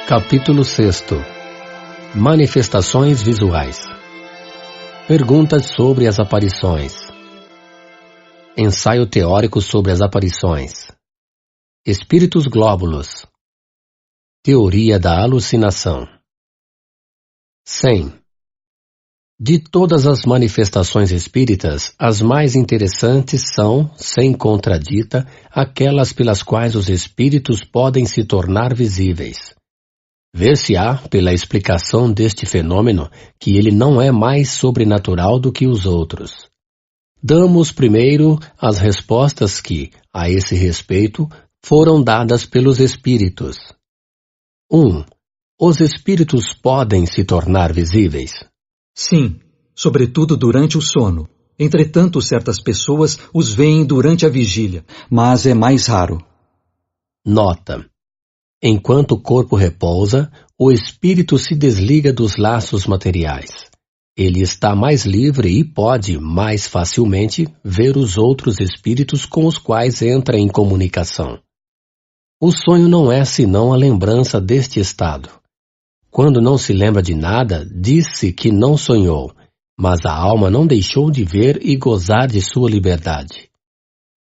Capítulo 6. Manifestações visuais. Perguntas sobre as aparições. Ensaio teórico sobre as aparições. Espíritos glóbulos. Teoria da alucinação. 100. De todas as manifestações espíritas, as mais interessantes são, sem contradita, aquelas pelas quais os espíritos podem se tornar visíveis. Ver-se-á, pela explicação deste fenômeno, que ele não é mais sobrenatural do que os outros. Damos primeiro as respostas que, a esse respeito, foram dadas pelos espíritos. 1. Os espíritos podem se tornar visíveis? Sim, sobretudo durante o sono. Entretanto, certas pessoas os veem durante a vigília, mas é mais raro. Nota. Enquanto o corpo repousa, o espírito se desliga dos laços materiais. Ele está mais livre e pode, mais facilmente, ver os outros espíritos com os quais entra em comunicação. O sonho não é senão a lembrança deste estado. Quando não se lembra de nada, diz-se que não sonhou, mas a alma não deixou de ver e gozar de sua liberdade.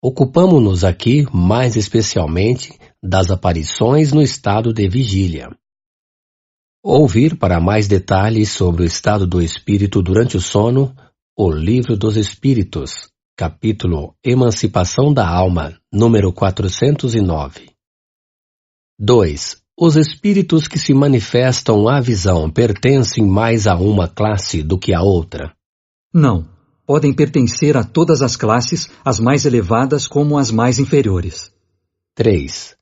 Ocupamo-nos aqui, mais especialmente, das aparições no estado de vigília. Ouvir para mais detalhes sobre o estado do espírito durante o sono, o Livro dos Espíritos, capítulo Emancipação da Alma, número 409. 2. Os espíritos que se manifestam à visão pertencem mais a uma classe do que a outra? Não. Podem pertencer a todas as classes, as mais elevadas como as mais inferiores. 3.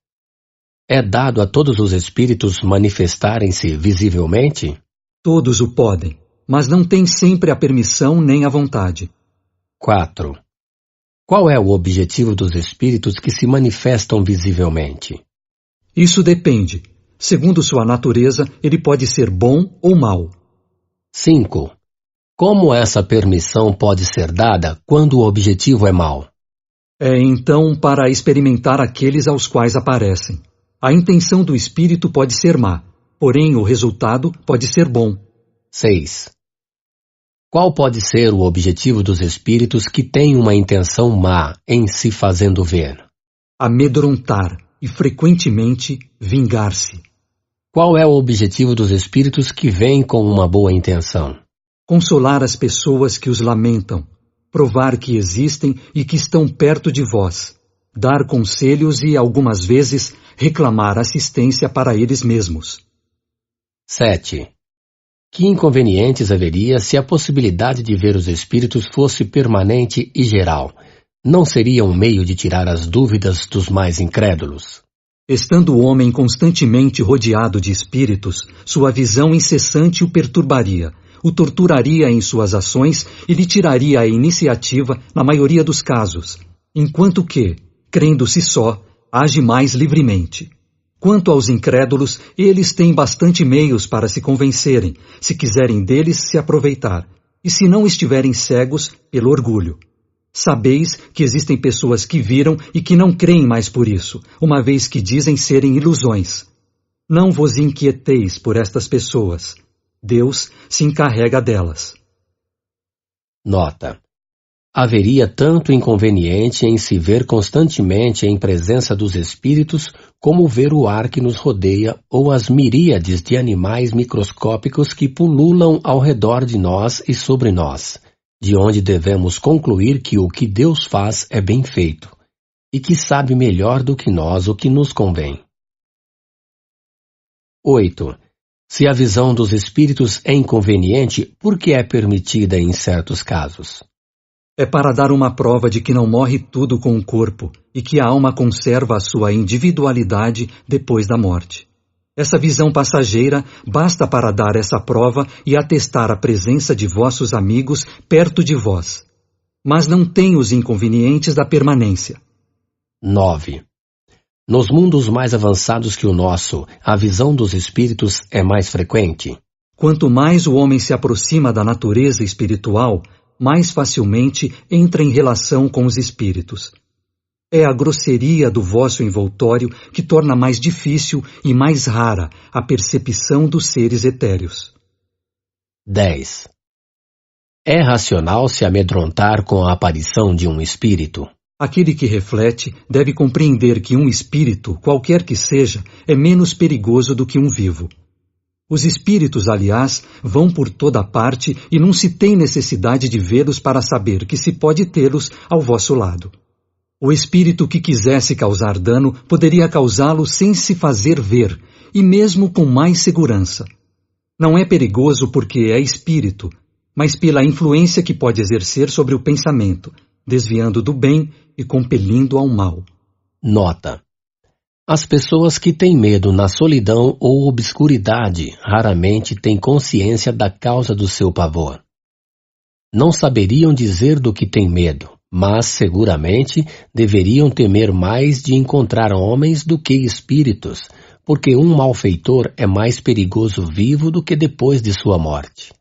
É dado a todos os espíritos manifestarem-se visivelmente? Todos o podem, mas não têm sempre a permissão nem a vontade. 4. Qual é o objetivo dos espíritos que se manifestam visivelmente? Isso depende. Segundo sua natureza, ele pode ser bom ou mau. 5. Como essa permissão pode ser dada quando o objetivo é mau? É então para experimentar aqueles aos quais aparecem. A intenção do espírito pode ser má, porém o resultado pode ser bom. 6. Qual pode ser o objetivo dos espíritos que têm uma intenção má em se fazendo ver? Amedrontar e, frequentemente, vingar-se. Qual é o objetivo dos espíritos que vêm com uma boa intenção? Consolar as pessoas que os lamentam, provar que existem e que estão perto de vós, dar conselhos e, algumas vezes, reclamar assistência para eles mesmos. 7. Que inconvenientes haveria se a possibilidade de ver os espíritos fosse permanente e geral? Não seria um meio de tirar as dúvidas dos mais incrédulos? Estando o homem constantemente rodeado de espíritos, sua visão incessante o perturbaria, o torturaria em suas ações e lhe tiraria a iniciativa na maioria dos casos, enquanto que, crendo-se só, age mais livremente. Quanto aos incrédulos, eles têm bastante meios para se convencerem, se quiserem deles se aproveitar, e se não estiverem cegos pelo orgulho. Sabeis que existem pessoas que viram e que não creem mais por isso, uma vez que dizem serem ilusões. Não vos inquieteis por estas pessoas. Deus se encarrega delas. Nota. Haveria tanto inconveniente em se ver constantemente em presença dos espíritos como ver o ar que nos rodeia ou as miríades de animais microscópicos que pululam ao redor de nós e sobre nós, de onde devemos concluir que o que Deus faz é bem feito, e que sabe melhor do que nós o que nos convém. 8. Se a visão dos espíritos é inconveniente, por que é permitida em certos casos? É para dar uma prova de que não morre tudo com o corpo e que a alma conserva a sua individualidade depois da morte. Essa visão passageira basta para dar essa prova e atestar a presença de vossos amigos perto de vós. Mas não tem os inconvenientes da permanência. 9. Nos mundos mais avançados que o nosso, a visão dos espíritos é mais frequente? Quanto mais o homem se aproxima da natureza espiritual, mais facilmente entra em relação com os espíritos. É a grosseria do vosso envoltório que torna mais difícil e mais rara a percepção dos seres etéreos. 10. É racional se amedrontar com a aparição de um espírito? Aquele que reflete deve compreender que um espírito, qualquer que seja, é menos perigoso do que um vivo. Os espíritos, aliás, vão por toda parte e não se tem necessidade de vê-los para saber que se pode tê-los ao vosso lado. O espírito que quisesse causar dano poderia causá-lo sem se fazer ver, e mesmo com mais segurança. Não é perigoso porque é espírito, mas pela influência que pode exercer sobre o pensamento, desviando do bem e compelindo ao mal. Nota: as pessoas que têm medo na solidão ou obscuridade raramente têm consciência da causa do seu pavor. Não saberiam dizer do que têm medo, mas seguramente deveriam temer mais de encontrar homens do que espíritos, porque um malfeitor é mais perigoso vivo do que depois de sua morte.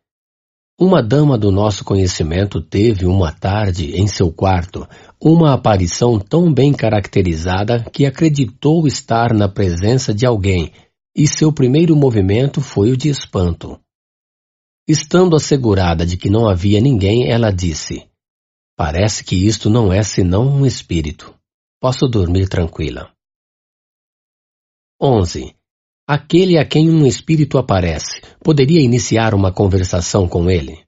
Uma dama do nosso conhecimento teve uma tarde, em seu quarto, uma aparição tão bem caracterizada que acreditou estar na presença de alguém, e seu primeiro movimento foi o de espanto. Estando assegurada de que não havia ninguém, ela disse: "Parece que isto não é senão um espírito. Posso dormir tranquila." 11. Aquele a quem um espírito aparece, poderia iniciar uma conversação com ele?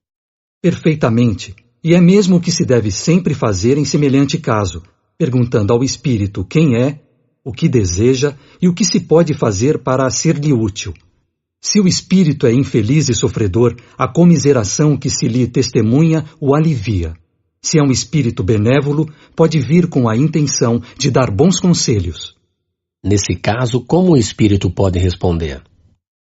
Perfeitamente, e é mesmo o que se deve sempre fazer em semelhante caso, perguntando ao espírito quem é, o que deseja e o que se pode fazer para ser-lhe útil. Se o espírito é infeliz e sofredor, a comiseração que se lhe testemunha o alivia. Se é um espírito benévolo, pode vir com a intenção de dar bons conselhos. Nesse caso, como o espírito pode responder?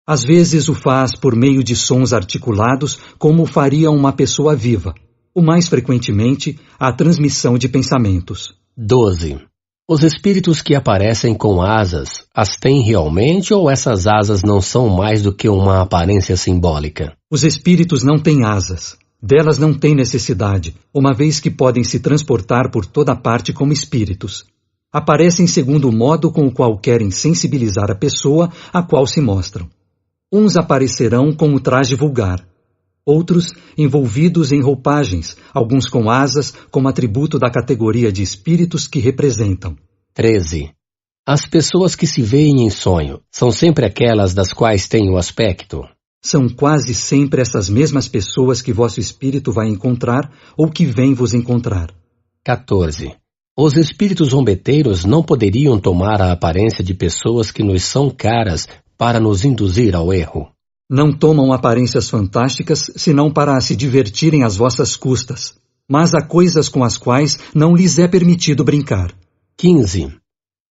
Às vezes o faz por meio de sons articulados, como faria uma pessoa viva. O mais frequentemente, a transmissão de pensamentos. 12. Os espíritos que aparecem com asas, as têm realmente ou essas asas não são mais do que uma aparência simbólica? Os espíritos não têm asas. Delas não têm necessidade, uma vez que podem se transportar por toda parte como espíritos. Aparecem segundo o modo com o qual querem sensibilizar a pessoa a qual se mostram. Uns aparecerão com o traje vulgar. Outros envolvidos em roupagens, alguns com asas como atributo da categoria de espíritos que representam. 13. As pessoas que se veem em sonho são sempre aquelas das quais têm o aspecto? São quase sempre essas mesmas pessoas que vosso espírito vai encontrar ou que vem vos encontrar. 14. Os espíritos zombeteiros não poderiam tomar a aparência de pessoas que nos são caras para nos induzir ao erro? Não tomam aparências fantásticas senão para se divertirem às vossas custas, mas há coisas com as quais não lhes é permitido brincar. 15.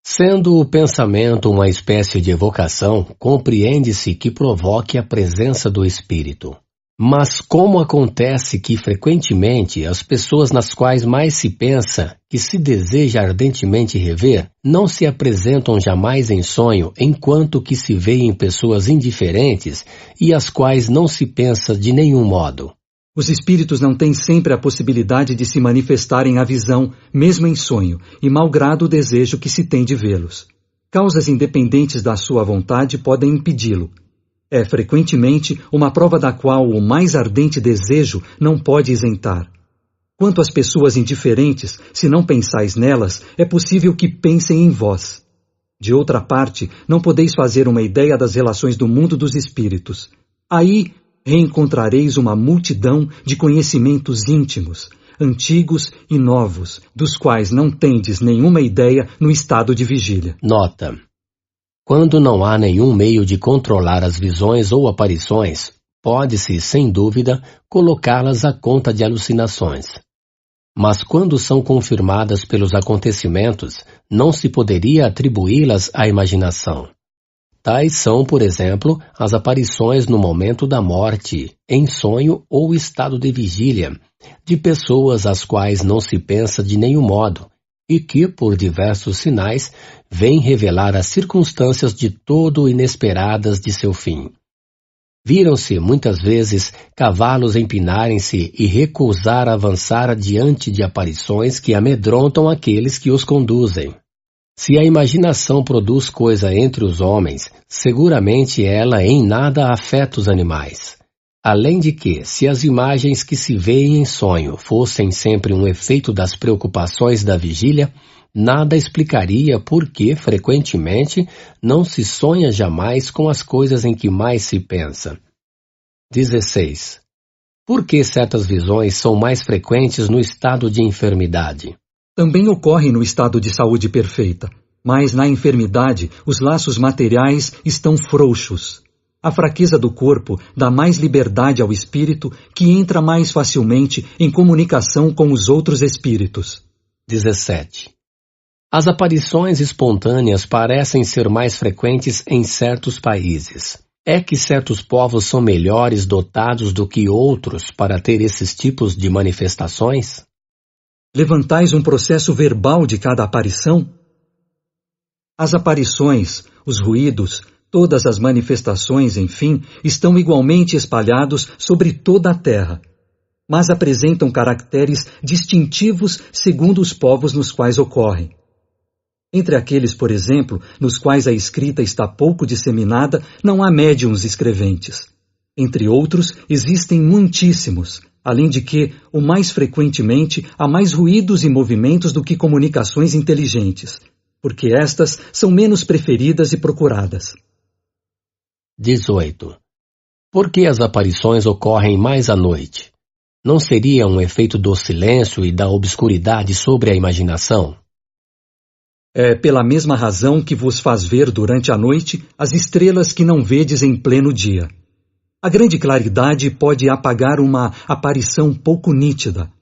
Sendo o pensamento uma espécie de evocação, compreende-se que provoque a presença do espírito. Mas como acontece que frequentemente as pessoas nas quais mais se pensa que se deseja ardentemente rever, não se apresentam jamais em sonho, enquanto que se vê em pessoas indiferentes e as quais não se pensa de nenhum modo? Os espíritos não têm sempre a possibilidade de se manifestarem à visão, mesmo em sonho, e malgrado o desejo que se tem de vê-los. Causas independentes da sua vontade podem impedi-lo. É frequentemente uma prova da qual o mais ardente desejo não pode isentar. Quanto às pessoas indiferentes, se não pensais nelas, é possível que pensem em vós. De outra parte, não podeis fazer uma ideia das relações do mundo dos espíritos. Aí reencontrareis uma multidão de conhecimentos íntimos, antigos e novos, dos quais não tendes nenhuma ideia no estado de vigília. Nota: quando não há nenhum meio de controlar as visões ou aparições, pode-se, sem dúvida, colocá-las à conta de alucinações. Mas quando são confirmadas pelos acontecimentos, não se poderia atribuí-las à imaginação. Tais são, por exemplo, as aparições no momento da morte, em sonho ou estado de vigília, de pessoas às quais não se pensa de nenhum modo, e que, por diversos sinais, vêm revelar as circunstâncias de todo inesperadas de seu fim. Viram-se, muitas vezes, cavalos empinarem-se e recusar avançar diante de aparições que amedrontam aqueles que os conduzem. Se a imaginação produz coisa entre os homens, seguramente ela em nada afeta os animais. Além de que, se as imagens que se veem em sonho fossem sempre um efeito das preocupações da vigília, nada explicaria por que, frequentemente, não se sonha jamais com as coisas em que mais se pensa. 16. Por que certas visões são mais frequentes no estado de enfermidade? Também ocorre no estado de saúde perfeita, mas na enfermidade os laços materiais estão frouxos. A fraqueza do corpo dá mais liberdade ao espírito, que entra mais facilmente em comunicação com os outros espíritos. 17. As aparições espontâneas parecem ser mais frequentes em certos países. É que certos povos são melhores dotados do que outros para ter esses tipos de manifestações? Levantais um processo verbal de cada aparição? As aparições, os ruídos, todas as manifestações, enfim, estão igualmente espalhados sobre toda a terra, mas apresentam caracteres distintivos segundo os povos nos quais ocorrem. Entre aqueles, por exemplo, nos quais a escrita está pouco disseminada, não há médiuns escreventes. Entre outros, existem muitíssimos, além de que, o mais frequentemente, há mais ruídos e movimentos do que comunicações inteligentes, porque estas são menos preferidas e procuradas. 18. Por que as aparições ocorrem mais à noite? Não seria um efeito do silêncio e da obscuridade sobre a imaginação? É pela mesma razão que vos faz ver durante a noite as estrelas que não vedes em pleno dia. A grande claridade pode apagar uma aparição pouco nítida,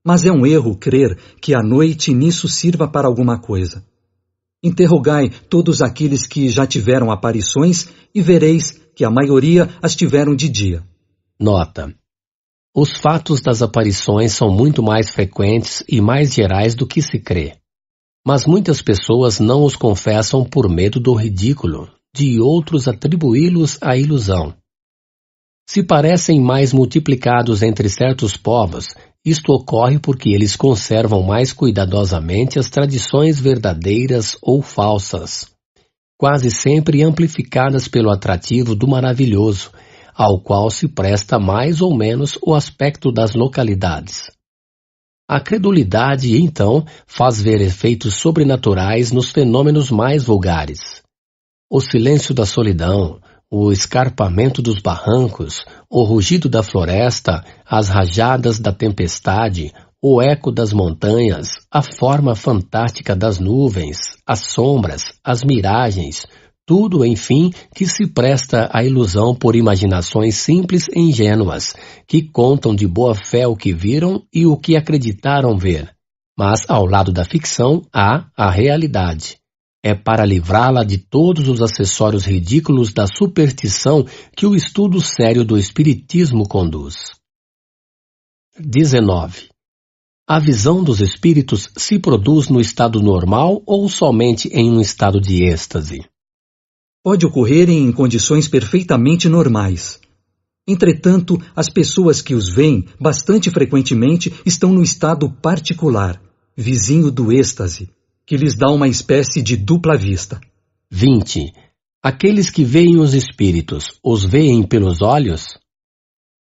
mas é um erro crer que a noite nisso sirva para alguma coisa. Interrogai todos aqueles que já tiveram aparições e vereis que a maioria as tiveram de dia. Nota: os fatos das aparições são muito mais frequentes e mais gerais do que se crê. Mas muitas pessoas não os confessam por medo do ridículo, de outros atribuí-los à ilusão. Se parecem mais multiplicados entre certos povos, isto ocorre porque eles conservam mais cuidadosamente as tradições verdadeiras ou falsas, quase sempre amplificadas pelo atrativo do maravilhoso, ao qual se presta mais ou menos o aspecto das localidades. A credulidade, então, faz ver efeitos sobrenaturais nos fenômenos mais vulgares. O silêncio da solidão, o escarpamento dos barrancos, o rugido da floresta, as rajadas da tempestade, o eco das montanhas, a forma fantástica das nuvens, as sombras, as miragens, tudo, enfim, que se presta à ilusão por imaginações simples e ingênuas, que contam de boa fé o que viram e o que acreditaram ver. Mas, ao lado da ficção, há a realidade. É para livrá-la de todos os acessórios ridículos da superstição que o estudo sério do espiritismo conduz. 19. A visão dos espíritos se produz no estado normal ou somente em um estado de êxtase? Pode ocorrer em condições perfeitamente normais. Entretanto, as pessoas que os veem bastante frequentemente estão no estado particular, vizinho do êxtase, que lhes dá uma espécie de dupla vista. 20. Aqueles que veem os espíritos, os veem pelos olhos?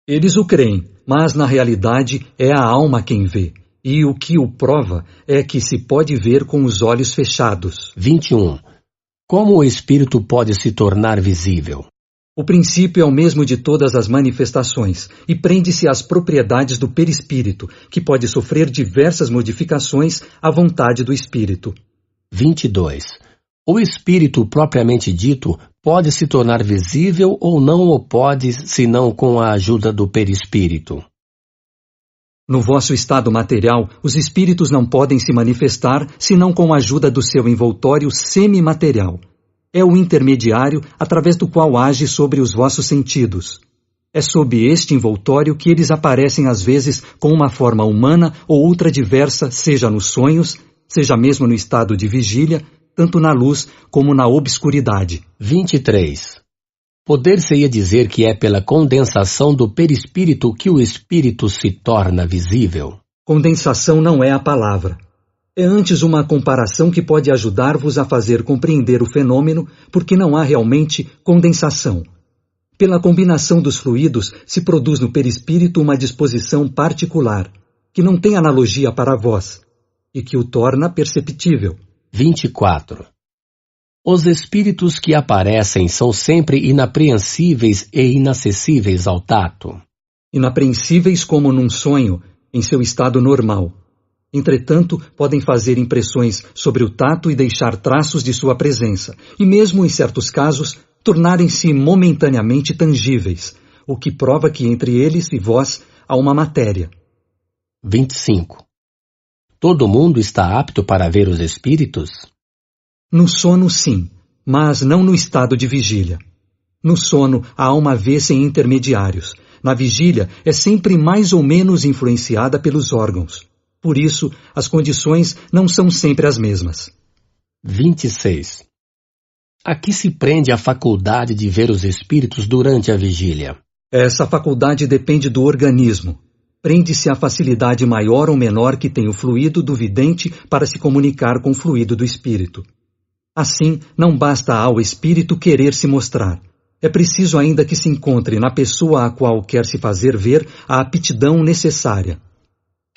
Eles o creem, mas na realidade é a alma quem vê, e o que o prova é que se pode ver com os olhos fechados. 21. Como o espírito pode se tornar visível? O princípio é o mesmo de todas as manifestações e prende-se às propriedades do perispírito, que pode sofrer diversas modificações à vontade do espírito. 22. O espírito propriamente dito pode se tornar visível ou não o pode, senão com a ajuda do perispírito? No vosso estado material, os espíritos não podem se manifestar senão com a ajuda do seu envoltório semimaterial. É o intermediário através do qual age sobre os vossos sentidos. É sob este envoltório que eles aparecem às vezes com uma forma humana ou outra diversa, seja nos sonhos, seja mesmo no estado de vigília, tanto na luz como na obscuridade. 23. Poder-se-ia dizer que é pela condensação do perispírito que o espírito se torna visível. Condensação não é a palavra. É antes uma comparação que pode ajudar-vos a fazer compreender o fenômeno, porque não há realmente condensação. Pela combinação dos fluidos se produz no perispírito uma disposição particular, que não tem analogia para vós, e que o torna perceptível. 24. Os espíritos que aparecem são sempre inapreensíveis e inacessíveis ao tato. Inapreensíveis como num sonho, em seu estado normal. Entretanto, podem fazer impressões sobre o tato e deixar traços de sua presença, e mesmo em certos casos, tornarem-se momentaneamente tangíveis, o que prova que entre eles e vós há uma matéria. 25. Todo mundo está apto para ver os espíritos? No sono, sim, mas não no estado de vigília. No sono, a alma vê sem intermediários. Na vigília, é sempre mais ou menos influenciada pelos órgãos. Por isso, as condições não são sempre as mesmas. 26. A que se prende a faculdade de ver os espíritos durante a vigília? Essa faculdade depende do organismo. Prende-se à facilidade maior ou menor que tem o fluido do vidente para se comunicar com o fluido do espírito. Assim, não basta ao espírito querer se mostrar. É preciso ainda que se encontre na pessoa a qual quer se fazer ver a aptidão necessária.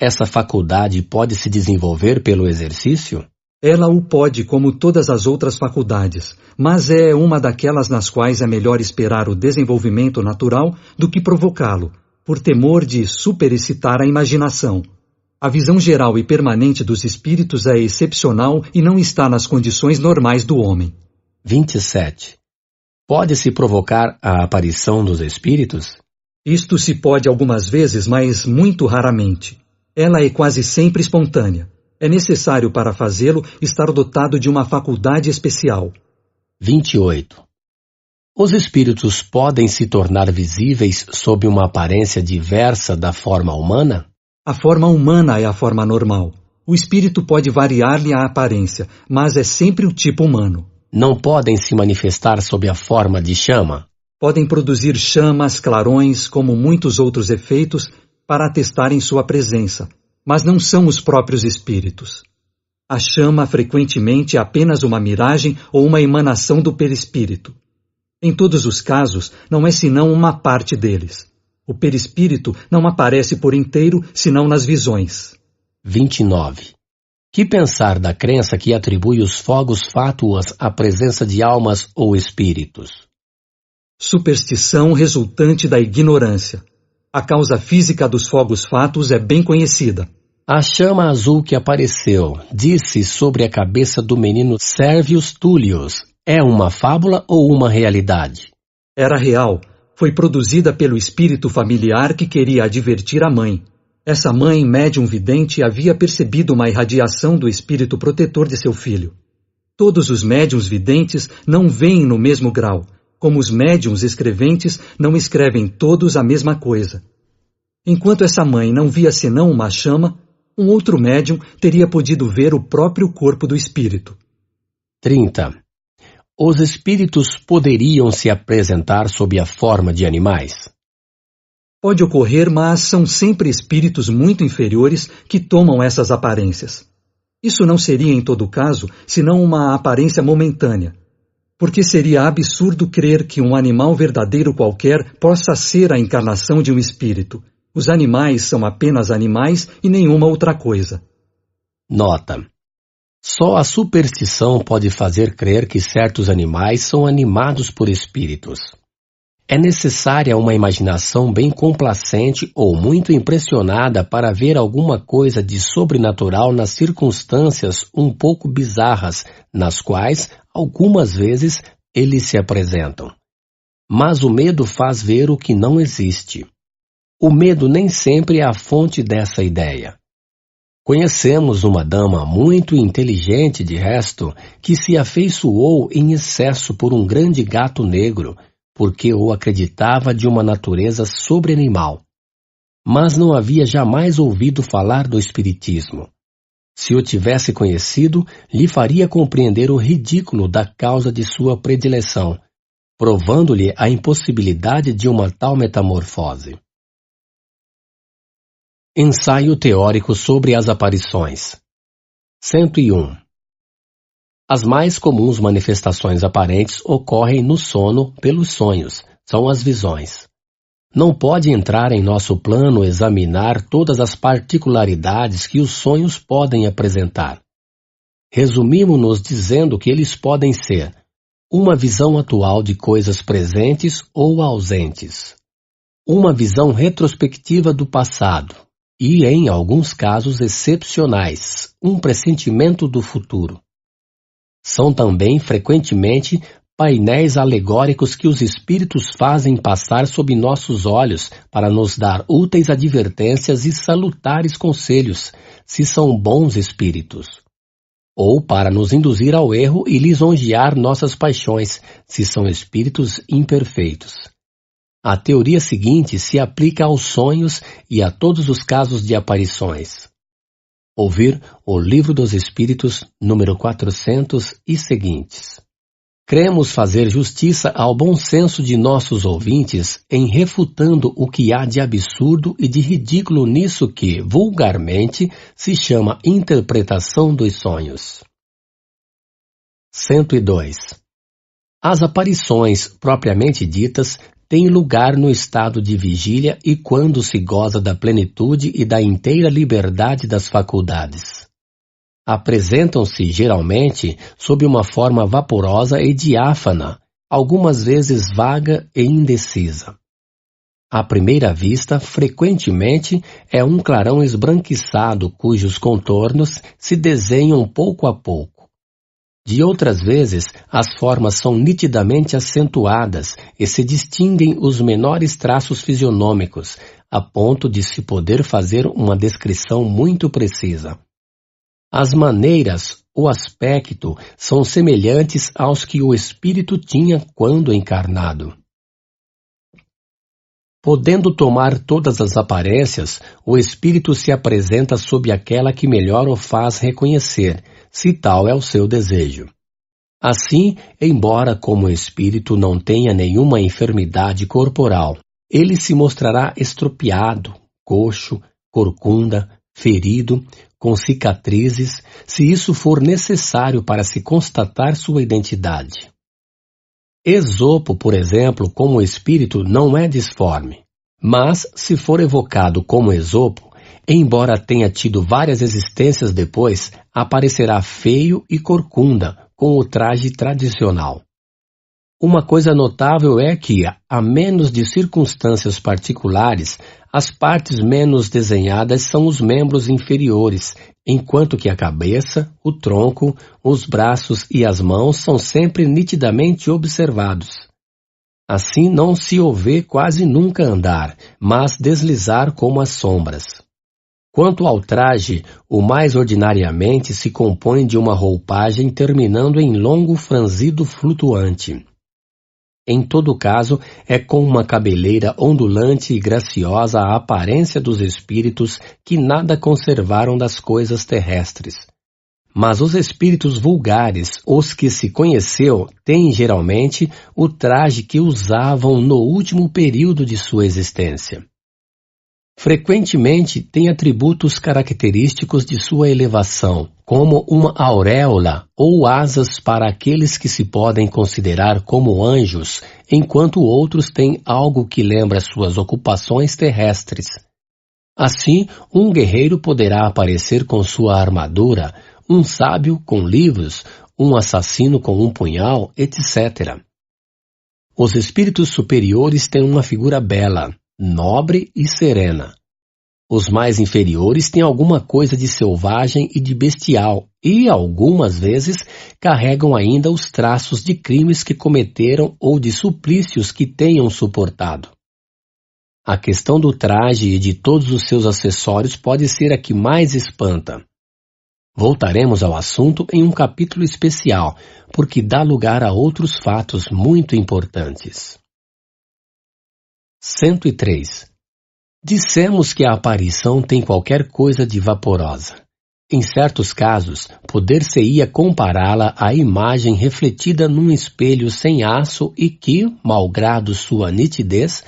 Essa faculdade pode se desenvolver pelo exercício? Ela o pode como todas as outras faculdades, mas é uma daquelas nas quais é melhor esperar o desenvolvimento natural do que provocá-lo, por temor de superexcitar a imaginação. A visão geral e permanente dos espíritos é excepcional e não está nas condições normais do homem. 27. Pode-se provocar a aparição dos espíritos? Isto se pode algumas vezes, mas muito raramente. Ela é quase sempre espontânea. É necessário para fazê-lo estar dotado de uma faculdade especial. 28. Os espíritos podem se tornar visíveis sob uma aparência diversa da forma humana? A forma humana é a forma normal. O espírito pode variar-lhe a aparência, mas é sempre o tipo humano. Não podem se manifestar sob a forma de chama? Podem produzir chamas, clarões, como muitos outros efeitos, para atestarem sua presença, mas não são os próprios espíritos. A chama frequentemente é apenas uma miragem ou uma emanação do perispírito. Em todos os casos, não é senão uma parte deles. O perispírito não aparece por inteiro, senão nas visões. 29. Que pensar da crença que atribui os fogos fátuos à presença de almas ou espíritos? Superstição resultante da ignorância. A causa física dos fogos fátuos é bem conhecida. A chama azul que apareceu, disse sobre a cabeça do menino Servius Tullius, é uma fábula ou uma realidade? Era real. Foi produzida pelo espírito familiar que queria advertir a mãe. Essa mãe, médium vidente, havia percebido uma irradiação do espírito protetor de seu filho. Todos os médiuns videntes não veem no mesmo grau, como os médiuns escreventes não escrevem todos a mesma coisa. Enquanto essa mãe não via senão uma chama, um outro médium teria podido ver o próprio corpo do espírito. 30. Os espíritos poderiam se apresentar sob a forma de animais? Pode ocorrer, mas são sempre espíritos muito inferiores que tomam essas aparências. Isso não seria, em todo caso, senão uma aparência momentânea, porque seria absurdo crer que um animal verdadeiro qualquer possa ser a encarnação de um espírito. Os animais são apenas animais e nenhuma outra coisa. Nota. Só a superstição pode fazer crer que certos animais são animados por espíritos. É necessária uma imaginação bem complacente ou muito impressionada para ver alguma coisa de sobrenatural nas circunstâncias um pouco bizarras, nas quais, algumas vezes, eles se apresentam. Mas o medo faz ver o que não existe. O medo nem sempre é a fonte dessa ideia. Conhecemos uma dama muito inteligente, de resto, que se afeiçoou em excesso por um grande gato negro, porque o acreditava de uma natureza sobreanimal. Mas não havia jamais ouvido falar do espiritismo. Se o tivesse conhecido, lhe faria compreender o ridículo da causa de sua predileção, provando-lhe a impossibilidade de uma tal metamorfose. Ensaio teórico sobre as aparições. 101. As mais comuns manifestações aparentes ocorrem no sono pelos sonhos, são as visões. Não pode entrar em nosso plano examinar todas as particularidades que os sonhos podem apresentar. Resumimos-nos dizendo que eles podem ser uma visão atual de coisas presentes ou ausentes, uma visão retrospectiva do passado e, em alguns casos excepcionais, um pressentimento do futuro. São também, frequentemente, painéis alegóricos que os espíritos fazem passar sob nossos olhos para nos dar úteis advertências e salutares conselhos, se são bons espíritos. Ou para nos induzir ao erro e lisonjear nossas paixões, se são espíritos imperfeitos. A teoria seguinte se aplica aos sonhos e a todos os casos de aparições. Ouvir o Livro dos Espíritos, número 400 e seguintes. Cremos fazer justiça ao bom senso de nossos ouvintes em refutando o que há de absurdo e de ridículo nisso que, vulgarmente, se chama interpretação dos sonhos. 102. As aparições, propriamente ditas, têm lugar no estado de vigília e quando se goza da plenitude e da inteira liberdade das faculdades. Apresentam-se, geralmente, sob uma forma vaporosa e diáfana, algumas vezes vaga e indecisa. À primeira vista, frequentemente, é um clarão esbranquiçado cujos contornos se desenham pouco a pouco. De outras vezes, as formas são nitidamente acentuadas e se distinguem os menores traços fisionômicos, a ponto de se poder fazer uma descrição muito precisa. As maneiras, o aspecto, são semelhantes aos que o espírito tinha quando encarnado. Podendo tomar todas as aparências, o espírito se apresenta sob aquela que melhor o faz reconhecer, se tal é o seu desejo. Assim, embora como espírito não tenha nenhuma enfermidade corporal, ele se mostrará estropiado, coxo, corcunda, ferido, com cicatrizes, se isso for necessário para se constatar sua identidade. Esopo, por exemplo, como espírito, não é disforme, mas, se for evocado como Esopo, embora tenha tido várias existências depois, aparecerá feio e corcunda, com o traje tradicional. Uma coisa notável é que, a menos de circunstâncias particulares, as partes menos desenhadas são os membros inferiores, enquanto que a cabeça, o tronco, os braços e as mãos são sempre nitidamente observados. Assim não se o vê quase nunca andar, mas deslizar como as sombras. Quanto ao traje, o mais ordinariamente se compõe de uma roupagem terminando em longo franzido flutuante. Em todo caso, é com uma cabeleira ondulante e graciosa a aparência dos espíritos que nada conservaram das coisas terrestres. Mas os espíritos vulgares, os que se conheceu, têm geralmente o traje que usavam no último período de sua existência. Frequentemente tem atributos característicos de sua elevação, como uma auréola ou asas para aqueles que se podem considerar como anjos, enquanto outros têm algo que lembra suas ocupações terrestres. Assim, um guerreiro poderá aparecer com sua armadura, um sábio com livros, um assassino com um punhal, etc. Os espíritos superiores têm uma figura bela, nobre e serena. Os mais inferiores têm alguma coisa de selvagem e de bestial e, algumas vezes, carregam ainda os traços de crimes que cometeram ou de suplícios que tenham suportado. A questão do traje e de todos os seus acessórios pode ser a que mais espanta. Voltaremos ao assunto em um capítulo especial, porque dá lugar a outros fatos muito importantes. 103. Dissemos que a aparição tem qualquer coisa de vaporosa. Em certos casos, poder-se-ia compará-la à imagem refletida num espelho sem aço e que, malgrado sua nitidez,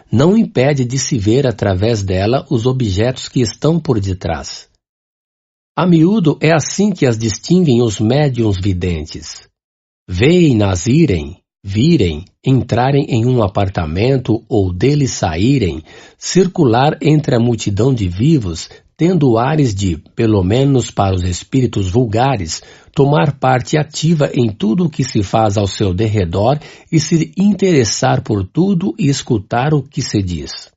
não impede de se ver através dela os objetos que estão por detrás. A miúdo é assim que as distinguem os médiuns videntes. Veem-nas irem, virem, entrarem em um apartamento ou dele saírem, circular entre a multidão de vivos, tendo ares de, pelo menos para os espíritos vulgares, tomar parte ativa em tudo o que se faz ao seu derredor e se interessar por tudo e escutar o que se diz.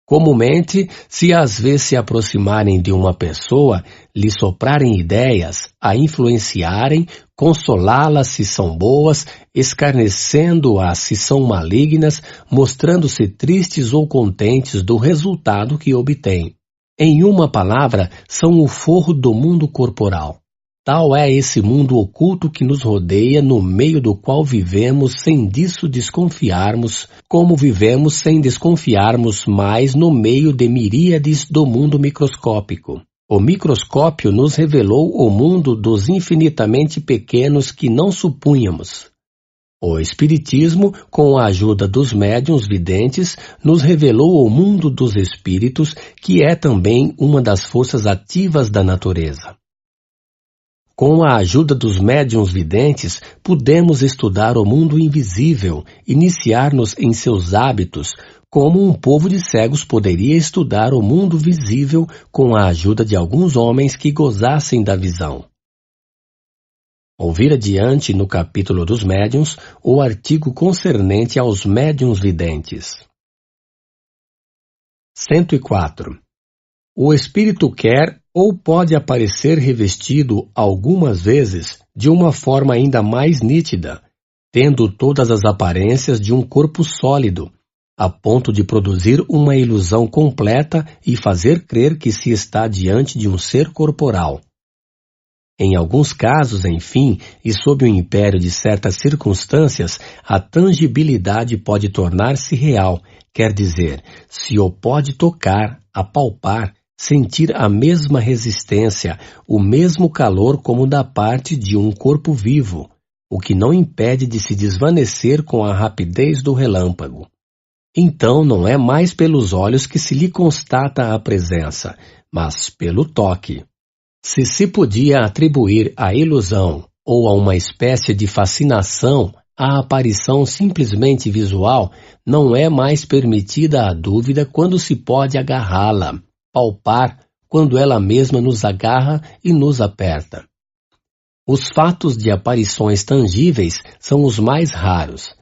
Comumente, se às vezes se aproximarem de uma pessoa, lhe soprarem ideias, a influenciarem, consolá-las se são boas, escarnecendo-as se são malignas, mostrando-se tristes ou contentes do resultado que obtêm. Em uma palavra, são o forro do mundo corporal. Tal é esse mundo oculto que nos rodeia, no meio do qual vivemos sem disso desconfiarmos, como vivemos sem desconfiarmos mais no meio de miríades do mundo microscópico. O microscópio nos revelou o mundo dos infinitamente pequenos que não supunhamos. O Espiritismo, com a ajuda dos médiuns videntes, nos revelou o mundo dos espíritos, que é também uma das forças ativas da natureza. Com a ajuda dos médiuns videntes, pudemos estudar o mundo invisível, iniciar-nos em seus hábitos, como um povo de cegos poderia estudar o mundo visível com a ajuda de alguns homens que gozassem da visão. Ouvir adiante, no capítulo dos médiuns, o artigo concernente aos médiuns videntes. 104. O espírito quer ou pode aparecer revestido, algumas vezes, de uma forma ainda mais nítida, tendo todas as aparências de um corpo sólido, a ponto de produzir uma ilusão completa e fazer crer que se está diante de um ser corporal. Em alguns casos, enfim, e sob o império de certas circunstâncias, a tangibilidade pode tornar-se real, quer dizer, se o pode tocar, apalpar, sentir a mesma resistência, o mesmo calor como da parte de um corpo vivo, o que não impede de se desvanecer com a rapidez do relâmpago. Então não é mais pelos olhos que se lhe constata a presença, mas pelo toque. Se podia atribuir à ilusão ou a uma espécie de fascinação a aparição simplesmente visual, não é mais permitida a dúvida quando se pode agarrá-la, palpar quando ela mesma nos agarra e nos aperta. Os fatos de aparições tangíveis são os mais raros,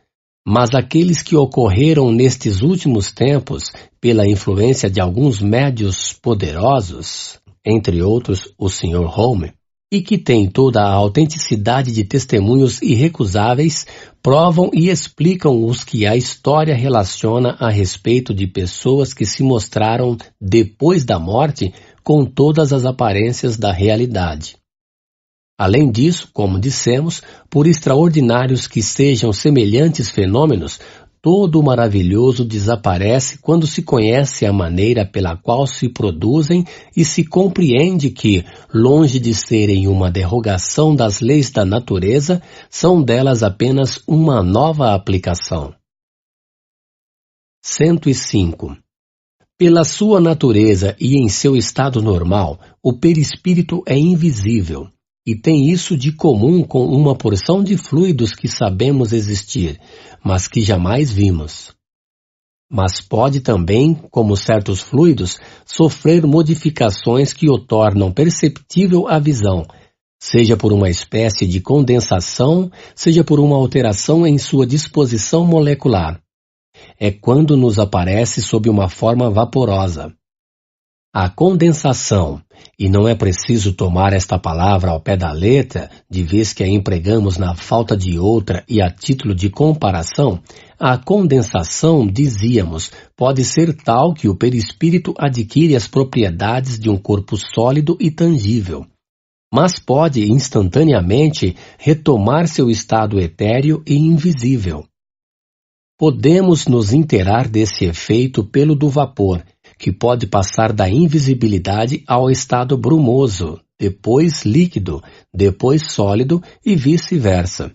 mas aqueles que ocorreram nestes últimos tempos, pela influência de alguns médiuns poderosos, entre outros o Sr. Homer, e que têm toda a autenticidade de testemunhos irrecusáveis, provam e explicam os que a história relaciona a respeito de pessoas que se mostraram, depois da morte, com todas as aparências da realidade. Além disso, como dissemos, por extraordinários que sejam semelhantes fenômenos, todo o maravilhoso desaparece quando se conhece a maneira pela qual se produzem e se compreende que, longe de serem uma derrogação das leis da natureza, são delas apenas uma nova aplicação. 105. Pela sua natureza e em seu estado normal, o perispírito é invisível, e tem isso de comum com uma porção de fluidos que sabemos existir, mas que jamais vimos. Mas pode também, como certos fluidos, sofrer modificações que o tornam perceptível à visão, seja por uma espécie de condensação, seja por uma alteração em sua disposição molecular. É quando nos aparece sob uma forma vaporosa. A condensação, e não é preciso tomar esta palavra ao pé da letra, de vez que a empregamos na falta de outra e a título de comparação, a condensação, dizíamos, pode ser tal que o perispírito adquire as propriedades de um corpo sólido e tangível, mas pode instantaneamente retomar seu estado etéreo e invisível. Podemos nos inteirar desse efeito pelo do vapor, que pode passar da invisibilidade ao estado brumoso, depois líquido, depois sólido e vice-versa.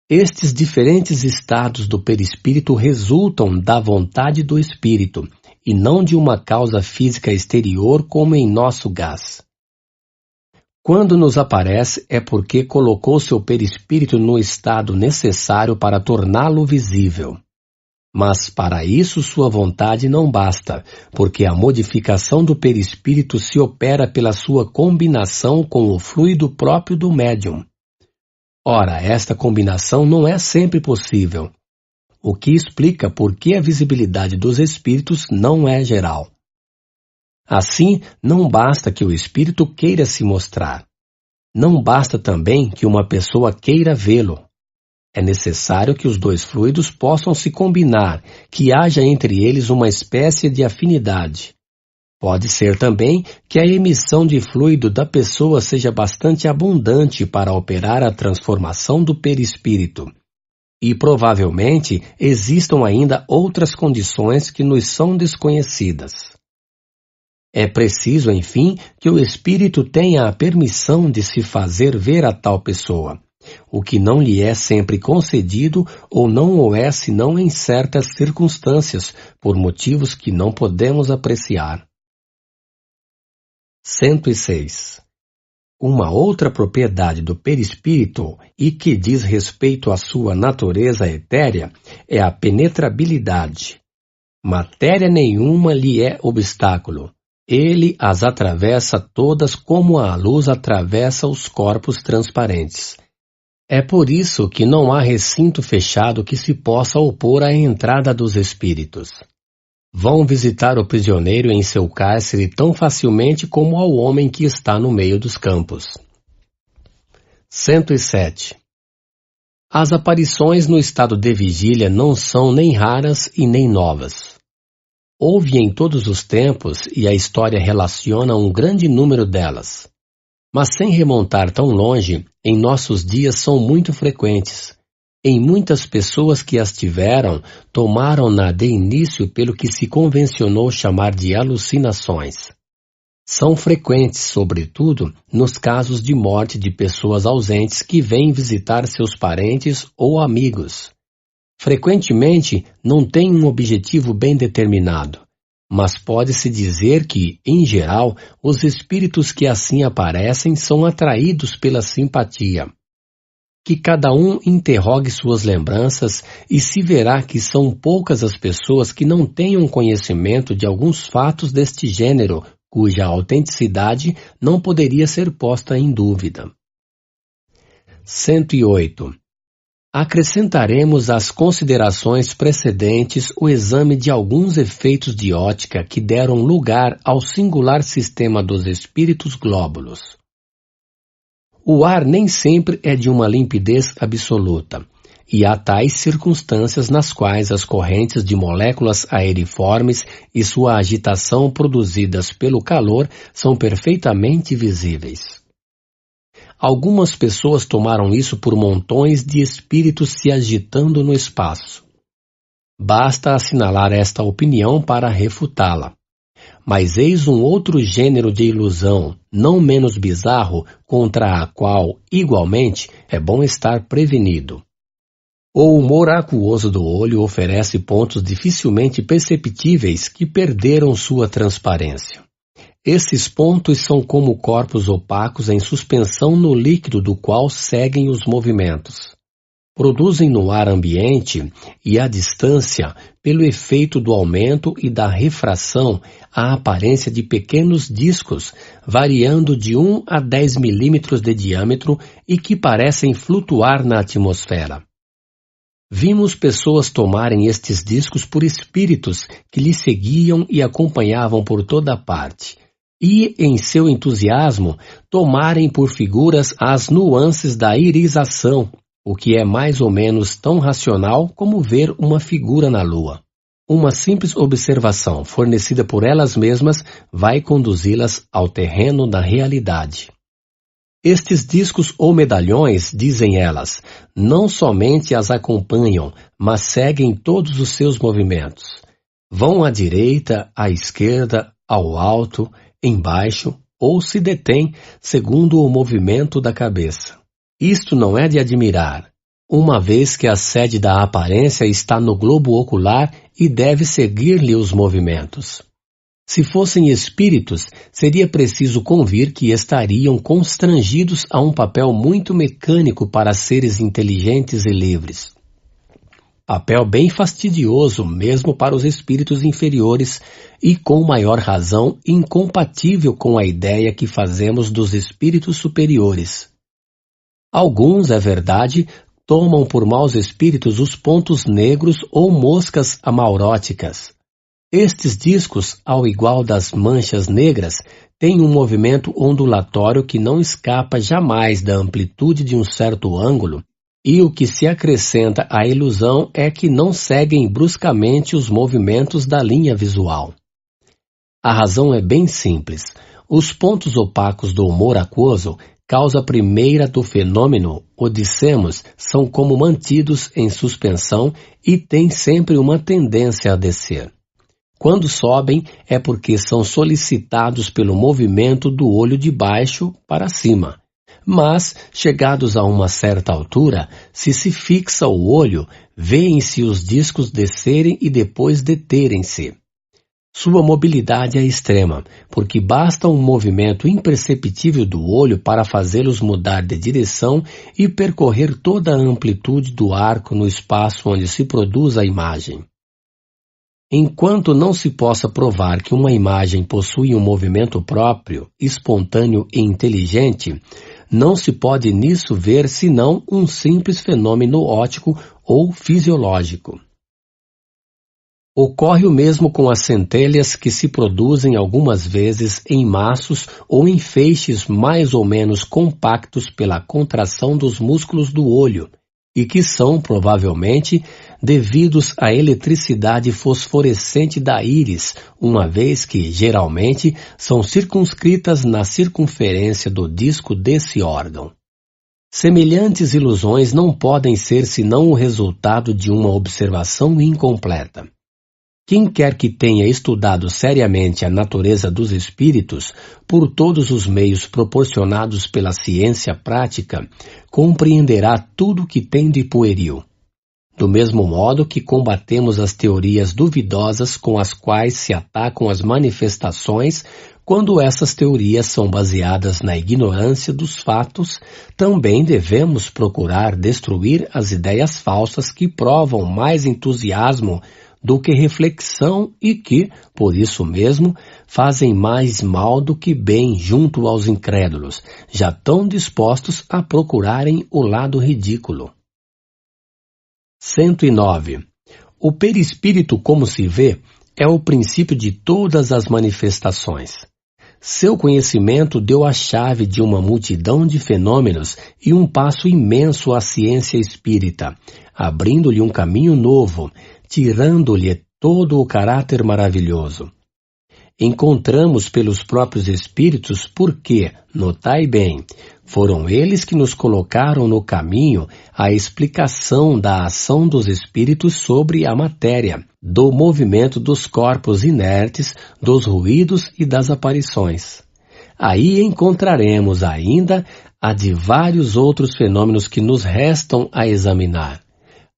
Estes diferentes estados do perispírito resultam da vontade do espírito, e não de uma causa física exterior como em nosso gás. Quando nos aparece é porque colocou seu perispírito no estado necessário para torná-lo visível. Mas para isso sua vontade não basta, porque a modificação do perispírito se opera pela sua combinação com o fluido próprio do médium. Ora, esta combinação não é sempre possível, o que explica por que a visibilidade dos espíritos não é geral. Assim, não basta que o espírito queira se mostrar. Não basta também que uma pessoa queira vê-lo. É necessário que os dois fluidos possam se combinar, que haja entre eles uma espécie de afinidade. Pode ser também que a emissão de fluido da pessoa seja bastante abundante para operar a transformação do perispírito. E provavelmente existam ainda outras condições que nos são desconhecidas. É preciso, enfim, que o espírito tenha a permissão de se fazer ver a tal pessoa, o que não lhe é sempre concedido ou não o é senão em certas circunstâncias, por motivos que não podemos apreciar. 106. Uma outra propriedade do perispírito, e que diz respeito à sua natureza etérea, é a penetrabilidade. Matéria nenhuma lhe é obstáculo. Ele as atravessa todas como a luz atravessa os corpos transparentes. É por isso que não há recinto fechado que se possa opor à entrada dos espíritos. Vão visitar o prisioneiro em seu cárcere tão facilmente como ao homem que está no meio dos campos. 107. As aparições no estado de vigília não são nem raras e nem novas. Houve em todos os tempos e a história relaciona um grande número delas. Mas sem remontar tão longe, em nossos dias são muito frequentes. Em muitas pessoas que as tiveram, tomaram-na de início pelo que se convencionou chamar de alucinações. São frequentes, sobretudo, nos casos de morte de pessoas ausentes que vêm visitar seus parentes ou amigos. Frequentemente, não têm um objetivo bem determinado, mas pode-se dizer que, em geral, os espíritos que assim aparecem são atraídos pela simpatia. Que cada um interrogue suas lembranças e se verá que são poucas as pessoas que não tenham conhecimento de alguns fatos deste gênero, cuja autenticidade não poderia ser posta em dúvida. 108. Acrescentaremos às considerações precedentes o exame de alguns efeitos de ótica que deram lugar ao singular sistema dos espíritos glóbulos. O ar nem sempre é de uma limpidez absoluta, e há tais circunstâncias nas quais as correntes de moléculas aeriformes e sua agitação produzidas pelo calor são perfeitamente visíveis. Algumas pessoas tomaram isso por montões de espíritos se agitando no espaço. Basta assinalar esta opinião para refutá-la. Mas eis um outro gênero de ilusão, não menos bizarro, contra a qual, igualmente, é bom estar prevenido. O humor aquoso do olho oferece pontos dificilmente perceptíveis que perderam sua transparência. Esses pontos são como corpos opacos em suspensão no líquido do qual seguem os movimentos. Produzem no ar ambiente e à distância, pelo efeito do aumento e da refração, a aparência de pequenos discos, variando de 1 a 10 milímetros de diâmetro e que parecem flutuar na atmosfera. Vimos pessoas tomarem estes discos por espíritos que lhe seguiam e acompanhavam por toda parte, e, em seu entusiasmo, tomarem por figuras as nuances da irisação, o que é mais ou menos tão racional como ver uma figura na lua. Uma simples observação fornecida por elas mesmas vai conduzi-las ao terreno da realidade. Estes discos ou medalhões, dizem elas, não somente as acompanham, mas seguem todos os seus movimentos. Vão à direita, à esquerda, ao alto, embaixo, ou se detêm segundo o movimento da cabeça. Isto não é de admirar, uma vez que a sede da aparência está no globo ocular e deve seguir-lhe os movimentos. Se fossem espíritos, seria preciso convir que estariam constrangidos a um papel muito mecânico para seres inteligentes e livres. Papel bem fastidioso mesmo para os espíritos inferiores e, com maior razão, incompatível com a ideia que fazemos dos espíritos superiores. Alguns, é verdade, tomam por maus espíritos os pontos negros ou moscas amauróticas. Estes discos, ao igual das manchas negras, têm um movimento ondulatório que não escapa jamais da amplitude de um certo ângulo, e o que se acrescenta à ilusão é que não seguem bruscamente os movimentos da linha visual. A razão é bem simples. Os pontos opacos do humor aquoso, causa primeira do fenômeno, o dissemos, são como mantidos em suspensão e têm sempre uma tendência a descer. Quando sobem, é porque são solicitados pelo movimento do olho de baixo para cima. Mas, chegados a uma certa altura, se fixa o olho, vêem-se os discos descerem e depois deterem-se. Sua mobilidade é extrema, porque basta um movimento imperceptível do olho para fazê-los mudar de direção e percorrer toda a amplitude do arco no espaço onde se produz a imagem. Enquanto não se possa provar que uma imagem possui um movimento próprio, espontâneo e inteligente, não se pode nisso ver senão um simples fenômeno óptico ou fisiológico. Ocorre o mesmo com as centelhas que se produzem algumas vezes em maços ou em feixes mais ou menos compactos pela contração dos músculos do olho, e que são, provavelmente, devidos à eletricidade fosforescente da íris, uma vez que, geralmente, são circunscritas na circunferência do disco desse órgão. Semelhantes ilusões não podem ser senão o resultado de uma observação incompleta. Quem quer que tenha estudado seriamente a natureza dos espíritos, por todos os meios proporcionados pela ciência prática, compreenderá tudo o que tem de pueril. Do mesmo modo que combatemos as teorias duvidosas com as quais se atacam as manifestações, quando essas teorias são baseadas na ignorância dos fatos, também devemos procurar destruir as ideias falsas que provam mais entusiasmo do que reflexão e que, por isso mesmo, fazem mais mal do que bem junto aos incrédulos, já tão dispostos a procurarem o lado ridículo. 109. O perispírito, como se vê, é o princípio de todas as manifestações. Seu conhecimento deu a chave de uma multidão de fenômenos e um passo imenso à ciência espírita, abrindo-lhe um caminho novo, tirando-lhe todo o caráter maravilhoso. Encontramos pelos próprios espíritos porque, notai bem, foram eles que nos colocaram no caminho a explicação da ação dos espíritos sobre a matéria, do movimento dos corpos inertes, dos ruídos e das aparições. Aí encontraremos ainda a de vários outros fenômenos que nos restam a examinar,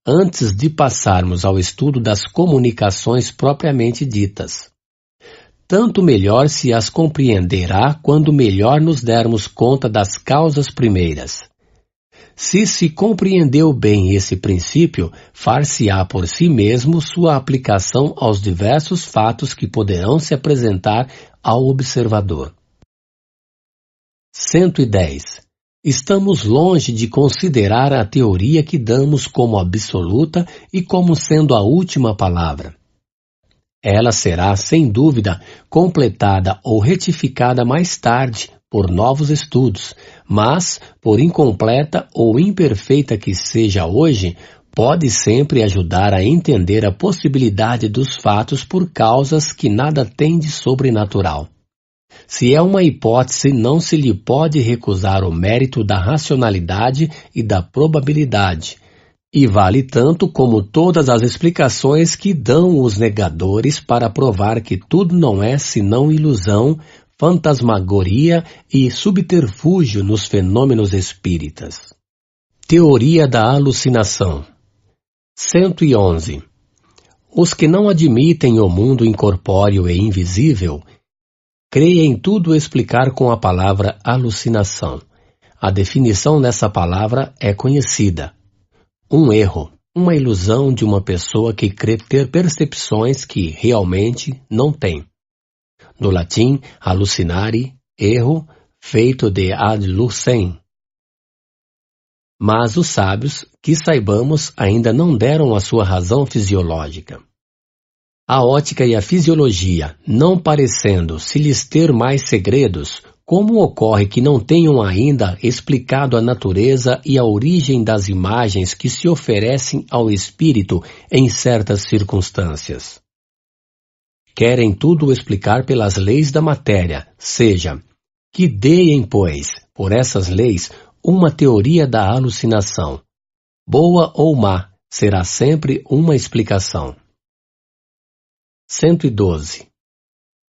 antes de passarmos ao estudo das comunicações propriamente ditas. Tanto melhor se as compreenderá quando melhor nos dermos conta das causas primeiras. Se compreendeu bem esse princípio, far-se-á por si mesmo sua aplicação aos diversos fatos que poderão se apresentar ao observador. 110. Estamos longe de considerar a teoria que damos como absoluta e como sendo a última palavra. Ela será, sem dúvida, completada ou retificada mais tarde por novos estudos, mas, por incompleta ou imperfeita que seja hoje, pode sempre ajudar a entender a possibilidade dos fatos por causas que nada têm de sobrenatural. Se é uma hipótese, não se lhe pode recusar o mérito da racionalidade e da probabilidade, e vale tanto como todas as explicações que dão os negadores para provar que tudo não é senão ilusão, fantasmagoria e subterfúgio nos fenômenos espíritas. Teoria da alucinação. 111. Os que não admitem o mundo incorpóreo e invisível creem em tudo explicar com a palavra alucinação. A definição dessa palavra é conhecida. Um erro, uma ilusão de uma pessoa que crê ter percepções que realmente não tem. No latim, hallucinare, erro, feito de ad lucem. Mas os sábios, que saibamos, ainda não deram a sua razão fisiológica. A ótica e a fisiologia, não parecendo se lhes ter mais segredos, como ocorre que não tenham ainda explicado a natureza e a origem das imagens que se oferecem ao espírito em certas circunstâncias? Querem tudo explicar pelas leis da matéria, seja, que deem, pois, por essas leis, uma teoria da alucinação. Boa ou má, será sempre uma explicação. 112.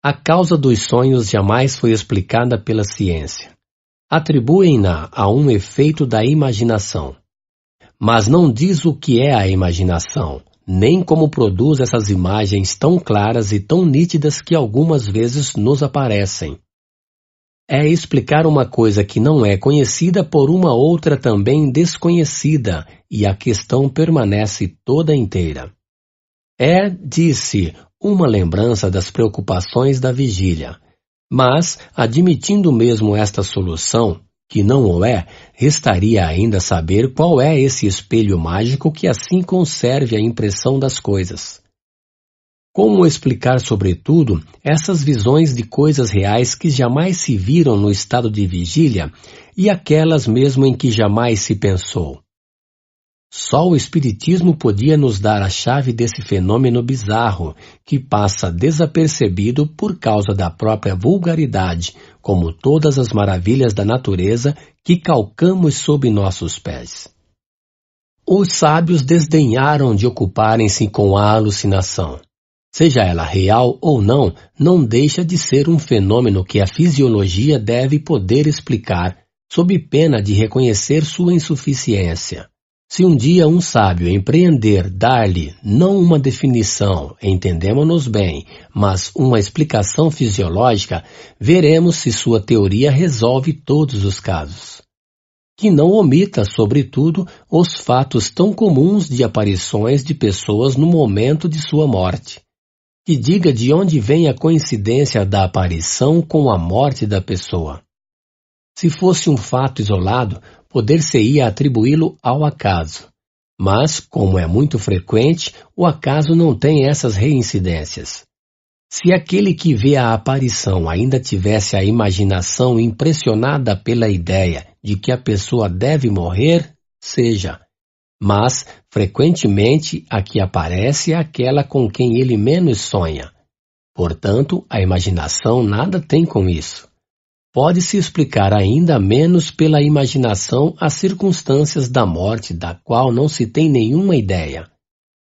A causa dos sonhos jamais foi explicada pela ciência. Atribuem-na a um efeito da imaginação. Mas não diz o que é a imaginação, nem como produz essas imagens tão claras e tão nítidas que algumas vezes nos aparecem. É explicar uma coisa que não é conhecida por uma outra também desconhecida, e a questão permanece toda inteira. É, disse, uma lembrança das preocupações da vigília. Mas, admitindo mesmo esta solução, que não o é, restaria ainda saber qual é esse espelho mágico que assim conserve a impressão das coisas. Como explicar, sobretudo, essas visões de coisas reais que jamais se viram no estado de vigília e aquelas mesmo em que jamais se pensou? Só o Espiritismo podia nos dar a chave desse fenômeno bizarro, que passa desapercebido por causa da própria vulgaridade, como todas as maravilhas da natureza que calcamos sob nossos pés. Os sábios desdenharam de ocuparem-se com a alucinação. Seja ela real ou não, não deixa de ser um fenômeno que a fisiologia deve poder explicar, sob pena de reconhecer sua insuficiência. Se um dia um sábio empreender dar-lhe não uma definição, entendemos-nos bem, mas uma explicação fisiológica, veremos se sua teoria resolve todos os casos. Que não omita, sobretudo, os fatos tão comuns de aparições de pessoas no momento de sua morte. Que diga de onde vem a coincidência da aparição com a morte da pessoa. Se fosse um fato isolado, poder-se-ia atribuí-lo ao acaso. Mas, como é muito frequente, o acaso não tem essas reincidências. Se aquele que vê a aparição ainda tivesse a imaginação impressionada pela ideia de que a pessoa deve morrer, seja. Mas, frequentemente, a que aparece é aquela com quem ele menos sonha. Portanto, a imaginação nada tem com isso. Pode-se explicar ainda menos pela imaginação as circunstâncias da morte da qual não se tem nenhuma ideia.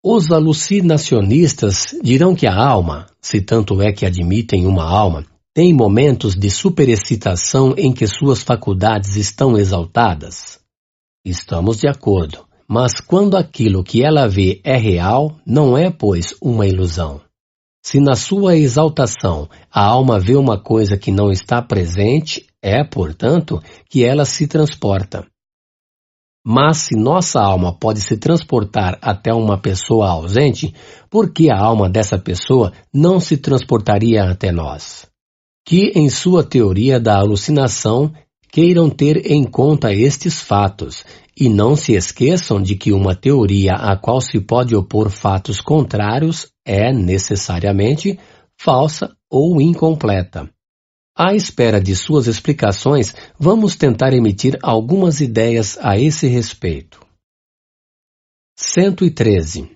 Os alucinacionistas dirão que a alma, se tanto é que admitem uma alma, tem momentos de superexcitação em que suas faculdades estão exaltadas. Estamos de acordo, mas quando aquilo que ela vê é real, não é, pois, uma ilusão. Se na sua exaltação a alma vê uma coisa que não está presente, é, portanto, que ela se transporta. Mas se nossa alma pode se transportar até uma pessoa ausente, por que a alma dessa pessoa não se transportaria até nós? Que, em sua teoria da alucinação, queiram ter em conta estes fatos, e não se esqueçam de que uma teoria a qual se pode opor fatos contrários é, necessariamente, falsa ou incompleta. À espera de suas explicações, vamos tentar emitir algumas ideias a esse respeito. 113.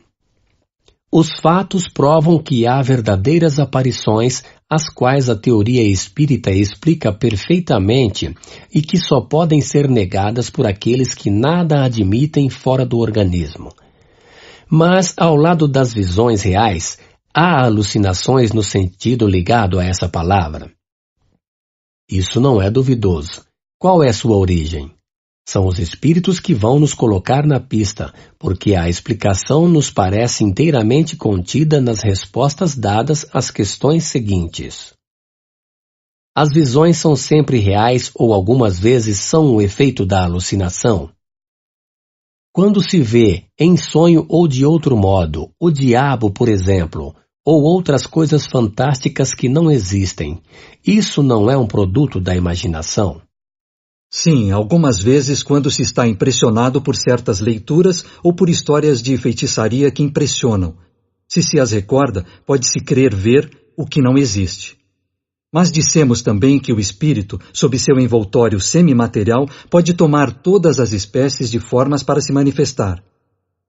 Os fatos provam que há verdadeiras aparições, as quais a teoria espírita explica perfeitamente e que só podem ser negadas por aqueles que nada admitem fora do organismo. Mas, ao lado das visões reais, há alucinações no sentido ligado a essa palavra. Isso não é duvidoso. Qual é sua origem? São os espíritos que vão nos colocar na pista, porque a explicação nos parece inteiramente contida nas respostas dadas às questões seguintes. As visões são sempre reais ou algumas vezes são o efeito da alucinação? Quando se vê, em sonho ou de outro modo, o diabo, por exemplo, ou outras coisas fantásticas que não existem, isso não é um produto da imaginação? Sim, algumas vezes quando se está impressionado por certas leituras ou por histórias de feitiçaria que impressionam. Se as recorda, pode-se crer ver o que não existe. Mas dissemos também que o espírito, sob seu envoltório semimaterial, pode tomar todas as espécies de formas para se manifestar.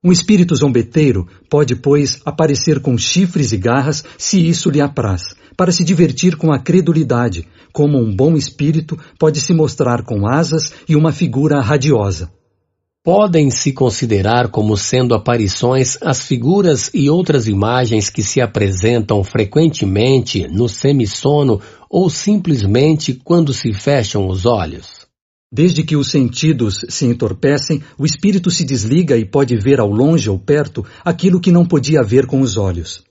Um espírito zombeteiro pode, pois, aparecer com chifres e garras, se isso lhe apraz, para se divertir com a credulidade, como um bom espírito pode se mostrar com asas e uma figura radiosa. Podem-se considerar como sendo aparições as figuras e outras imagens que se apresentam frequentemente no semissono ou simplesmente quando se fecham os olhos? Desde que os sentidos se entorpecem, o espírito se desliga e pode ver ao longe ou perto aquilo que não podia ver com os olhos.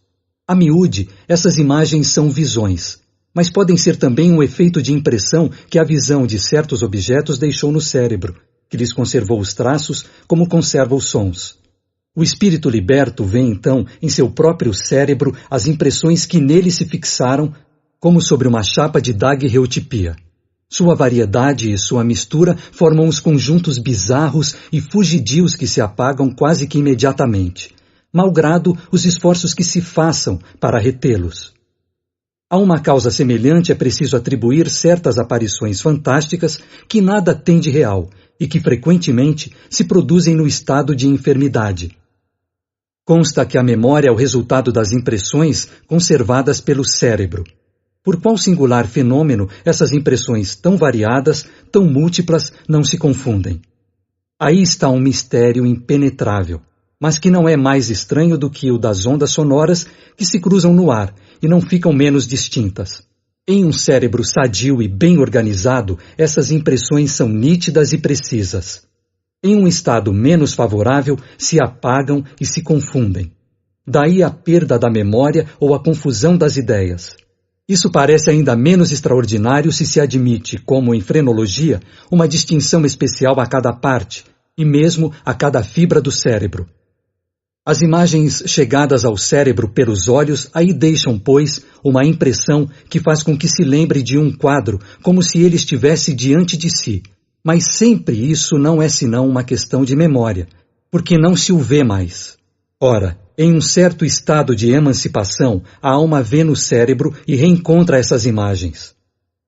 A miúde, essas imagens são visões, mas podem ser também um efeito de impressão que a visão de certos objetos deixou no cérebro, que lhes conservou os traços como conserva os sons. O espírito liberto vê então em seu próprio cérebro as impressões que nele se fixaram, como sobre uma chapa de daguerreotipia. Sua variedade e sua mistura formam os conjuntos bizarros e fugidios que se apagam quase que imediatamente, malgrado os esforços que se façam para retê-los. A uma causa semelhante é preciso atribuir certas aparições fantásticas que nada têm de real e que frequentemente se produzem no estado de enfermidade. Consta que a memória é o resultado das impressões conservadas pelo cérebro. Por qual singular fenômeno essas impressões tão variadas, tão múltiplas, não se confundem? Aí está um mistério impenetrável, mas que não é mais estranho do que o das ondas sonoras que se cruzam no ar e não ficam menos distintas. Em um cérebro sadio e bem organizado, essas impressões são nítidas e precisas. Em um estado menos favorável, se apagam e se confundem. Daí a perda da memória ou a confusão das ideias. Isso parece ainda menos extraordinário se admite, como em frenologia, uma distinção especial a cada parte, e mesmo a cada fibra do cérebro. As imagens chegadas ao cérebro pelos olhos aí deixam, pois, uma impressão que faz com que se lembre de um quadro, como se ele estivesse diante de si. Mas sempre isso não é senão uma questão de memória, porque não se o vê mais. Ora, em um certo estado de emancipação, a alma vê no cérebro e reencontra essas imagens.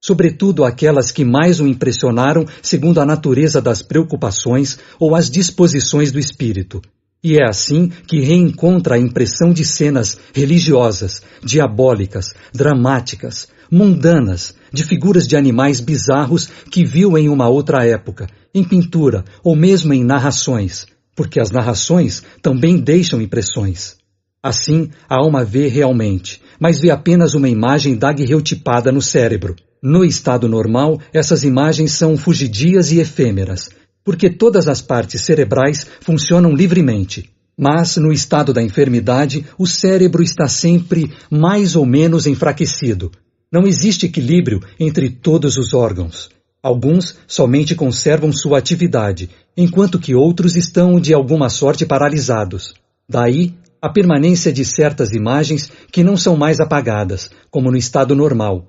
Sobretudo aquelas que mais o impressionaram segundo a natureza das preocupações ou as disposições do espírito. E é assim que reencontra a impressão de cenas religiosas, diabólicas, dramáticas, mundanas, de figuras de animais bizarros que viu em uma outra época, em pintura ou mesmo em narrações, porque as narrações também deixam impressões. Assim, a alma vê realmente, mas vê apenas uma imagem daguerreotipada no cérebro. No estado normal, essas imagens são fugidias e efêmeras, porque todas as partes cerebrais funcionam livremente. Mas, no estado da enfermidade, o cérebro está sempre mais ou menos enfraquecido. Não existe equilíbrio entre todos os órgãos. Alguns somente conservam sua atividade, enquanto que outros estão de alguma sorte paralisados. Daí, a permanência de certas imagens que não são mais apagadas, como no estado normal,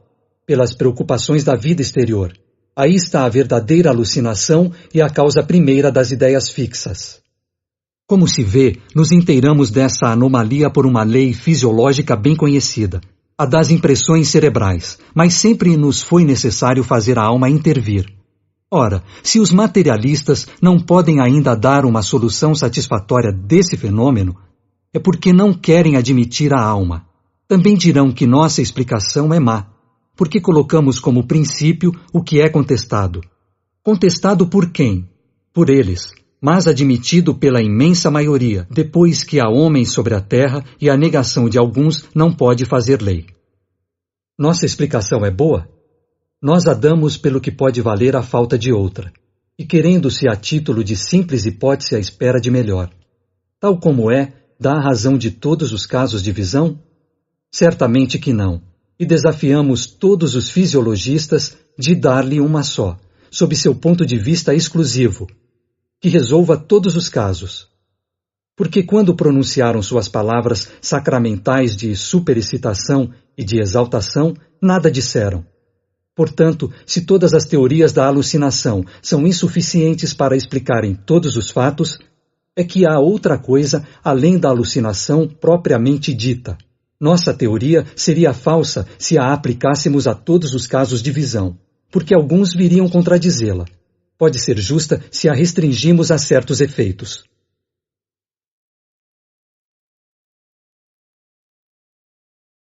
pelas preocupações da vida exterior. Aí está a verdadeira alucinação e a causa primeira das ideias fixas. Como se vê, nos inteiramos dessa anomalia por uma lei fisiológica bem conhecida, a das impressões cerebrais, mas sempre nos foi necessário fazer a alma intervir. Ora, se os materialistas não podem ainda dar uma solução satisfatória desse fenômeno, é porque não querem admitir a alma. Também dirão que nossa explicação é má, porque colocamos como princípio o que é contestado. Contestado por quem? Por eles, mas admitido pela imensa maioria, depois que há homens sobre a terra e a negação de alguns não pode fazer lei. Nossa explicação é boa? Nós a damos pelo que pode valer a falta de outra, e querendo-se a título de simples hipótese à espera de melhor. Tal como é, dá a razão de todos os casos de visão? Certamente que não, e desafiamos todos os fisiologistas de dar-lhe uma só, sob seu ponto de vista exclusivo, que resolva todos os casos. Porque quando pronunciaram suas palavras sacramentais de superexcitação e de exaltação, nada disseram. Portanto, se todas as teorias da alucinação são insuficientes para explicarem todos os fatos, é que há outra coisa além da alucinação propriamente dita. Nossa teoria seria falsa se a aplicássemos a todos os casos de visão, porque alguns viriam contradizê-la. Pode ser justa se a restringimos a certos efeitos.